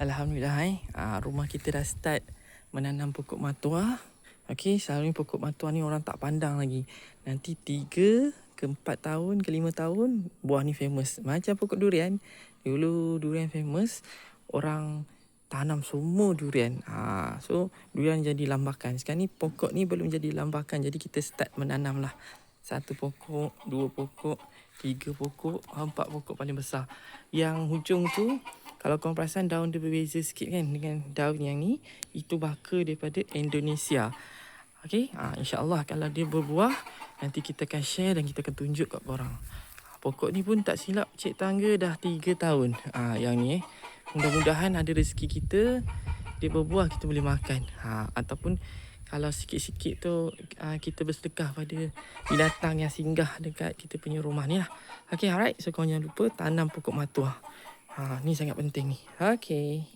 Alhamdulillah rumah kita dah start menanam pokok matua. Okey, selalunya pokok matua ni orang tak pandang lagi. Nanti 3 ke 4 tahun ke 5 tahun buah ni famous. Macam pokok durian. Dulu durian famous, orang tanam semua durian. So durian jadi lambakan. Sekarang ni pokok ni belum jadi lambakan. Jadi kita start menanam lah. 1 pokok, 2 pokok, 3 pokok, 4 pokok paling besar. Yang hujung tu, kalau korang perasan daun dia berbeza sikit kan dengan daun yang ni, itu baka daripada Indonesia. Okey, insyaAllah kalau dia berbuah, nanti kita akan share dan kita akan tunjuk kat korang. Pokok ni pun tak silap cik tangga dah 3 tahun. Yang ni mudah-mudahan ada rezeki kita, dia berbuah kita boleh makan. Ataupun kalau sikit-sikit tu kita bersedekah pada binatang yang singgah dekat kita punya rumah ni lah. Okay, alright. So korang jangan lupa tanam pokok matua. Ni sangat penting ni. Okay.